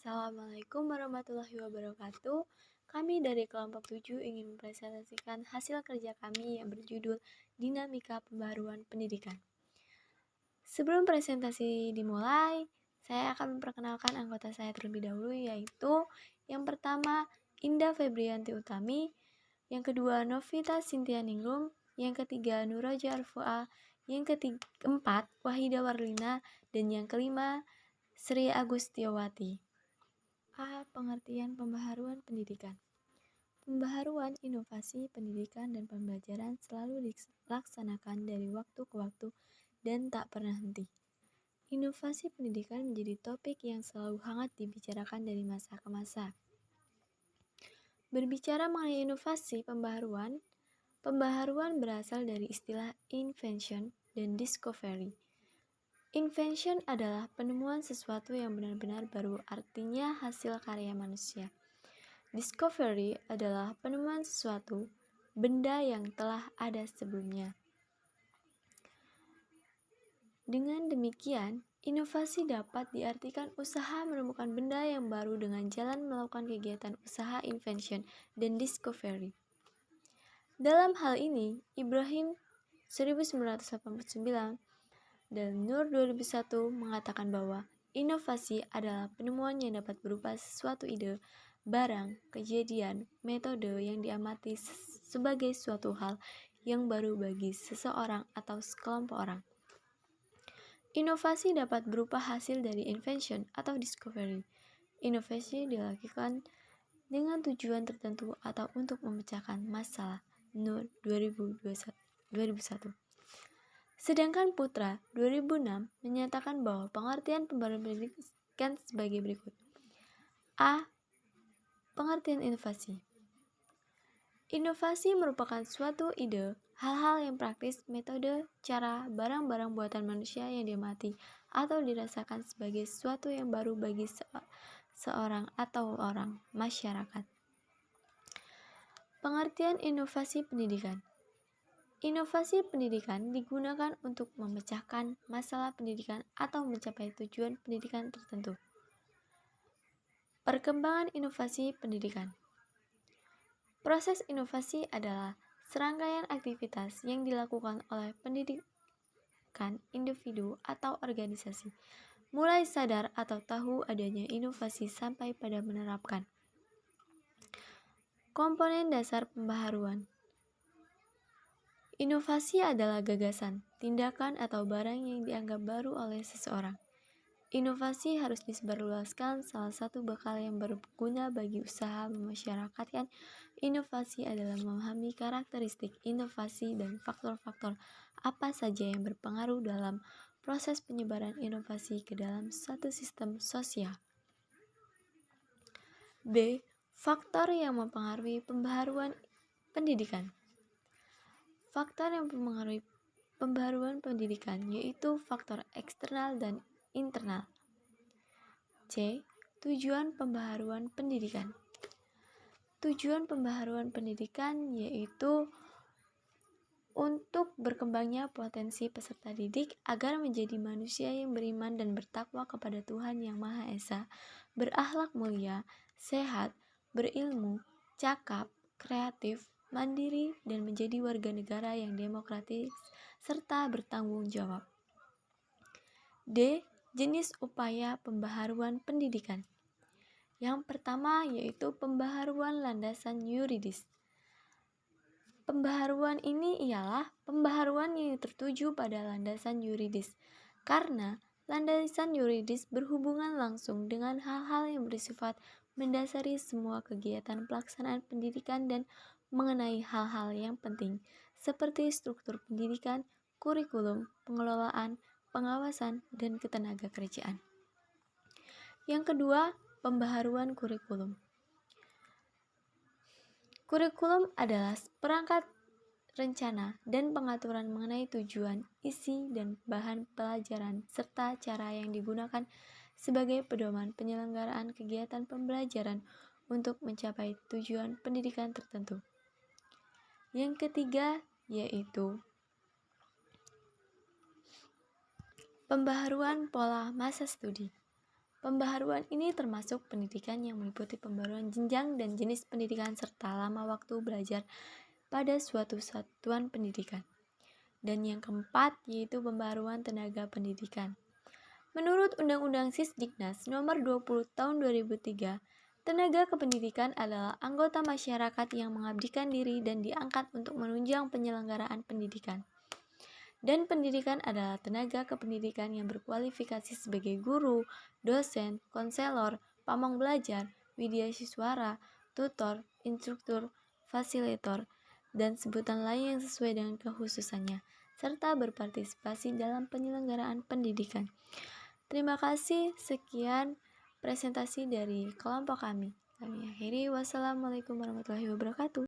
Assalamualaikum warahmatullahi wabarakatuh. Kami dari kelompok 7 ingin mempresentasikan hasil kerja kami yang berjudul Dinamika Pembaharuan Pendidikan. Sebelum presentasi dimulai, saya akan memperkenalkan anggota saya terlebih dahulu, yaitu yang pertama Indah Febrianti Utami, yang kedua Novita Sintia Ningrum, yang ketiga Nuraja Arfua, yang keempat Wahida Warlina, dan yang kelima Sri Agustiawati. A. Pengertian pembaharuan pendidikan. Pembaharuan inovasi pendidikan dan pembelajaran selalu dilaksanakan dari waktu ke waktu dan tak pernah henti. Inovasi pendidikan menjadi topik yang selalu hangat dibicarakan dari masa ke masa. Berbicara mengenai inovasi pembaharuan berasal dari istilah invention dan discovery. Invention adalah penemuan sesuatu yang benar-benar baru, artinya hasil karya manusia. Discovery adalah penemuan sesuatu, benda yang telah ada sebelumnya. Dengan demikian, inovasi dapat diartikan usaha menemukan benda yang baru dengan jalan melakukan kegiatan usaha invention dan discovery. Dalam hal ini, Ibrahim 1989 dan Nur 2001 mengatakan bahwa inovasi adalah penemuan yang dapat berupa sesuatu ide, barang, kejadian, metode yang diamati sebagai suatu hal yang baru bagi seseorang atau sekelompok orang. Inovasi dapat berupa hasil dari invention atau discovery. Inovasi dilakukan dengan tujuan tertentu atau untuk memecahkan masalah. Nur 2001. Sedangkan Putra 2006 menyatakan bahwa pengertian pembaharuan pendidikan sebagai berikut. A. Pengertian inovasi. Inovasi merupakan suatu ide, hal-hal yang praktis, metode, cara, barang-barang buatan manusia yang diamati atau dirasakan sebagai sesuatu yang baru bagi seorang atau orang, masyarakat. Pengertian inovasi pendidikan. Inovasi pendidikan digunakan untuk memecahkan masalah pendidikan atau mencapai tujuan pendidikan tertentu. Perkembangan inovasi pendidikan. Proses inovasi adalah serangkaian aktivitas yang dilakukan oleh pendidikan individu atau organisasi, mulai sadar atau tahu adanya inovasi sampai pada menerapkan. Komponen dasar pembaharuan. Inovasi adalah gagasan, tindakan, atau barang yang dianggap baru oleh seseorang. Inovasi harus disebarluaskan. Salah satu bekal yang berguna bagi usaha memasyarakatkan inovasi adalah memahami karakteristik inovasi dan faktor-faktor apa saja yang berpengaruh dalam proses penyebaran inovasi ke dalam suatu sistem sosial. B. Faktor yang mempengaruhi pembaharuan pendidikan. Faktor yang mempengaruhi pembaharuan pendidikan yaitu faktor eksternal dan internal. C. Tujuan pembaharuan pendidikan. Tujuan pembaharuan pendidikan yaitu untuk berkembangnya potensi peserta didik agar menjadi manusia yang beriman dan bertakwa kepada Tuhan Yang Maha Esa, berakhlak mulia, sehat, berilmu, cakap, kreatif, mandiri, dan menjadi warga negara yang demokratis serta bertanggung jawab. D. Jenis upaya pembaharuan pendidikan. Yang pertama yaitu pembaharuan landasan yuridis. Pembaharuan ini ialah pembaharuan yang tertuju pada landasan yuridis, karena landasan yuridis berhubungan langsung dengan hal-hal yang bersifat mendasari semua kegiatan pelaksanaan pendidikan dan mengenai hal-hal yang penting, seperti struktur pendidikan, kurikulum, pengelolaan, pengawasan, dan ketenaga kerjaan. Yang kedua, pembaharuan kurikulum. Kurikulum adalah perangkat rencana dan pengaturan mengenai tujuan, isi, dan bahan pelajaran, serta cara yang digunakan sebagai pedoman penyelenggaraan kegiatan pembelajaran untuk mencapai tujuan pendidikan tertentu. Yang ketiga yaitu pembaharuan pola masa studi. Pembaharuan ini termasuk pendidikan yang meliputi pembaruan jenjang dan jenis pendidikan serta lama waktu belajar pada suatu satuan pendidikan. Dan yang keempat yaitu pembaharuan tenaga pendidikan. Menurut Undang-Undang Sisdiknas Nomor 20 Tahun 2003, tenaga kependidikan adalah anggota masyarakat yang mengabdikan diri dan diangkat untuk menunjang penyelenggaraan pendidikan. Dan pendidikan adalah tenaga kependidikan yang berkualifikasi sebagai guru, dosen, konselor, pamong belajar, widyasiswara, tutor, instruktur, fasilitator, dan sebutan lain yang sesuai dengan kekhususannya, serta berpartisipasi dalam penyelenggaraan pendidikan. Terima kasih, sekian presentasi dari kelompok kami. Kami akhiri, wassalamualaikum warahmatullahi wabarakatuh.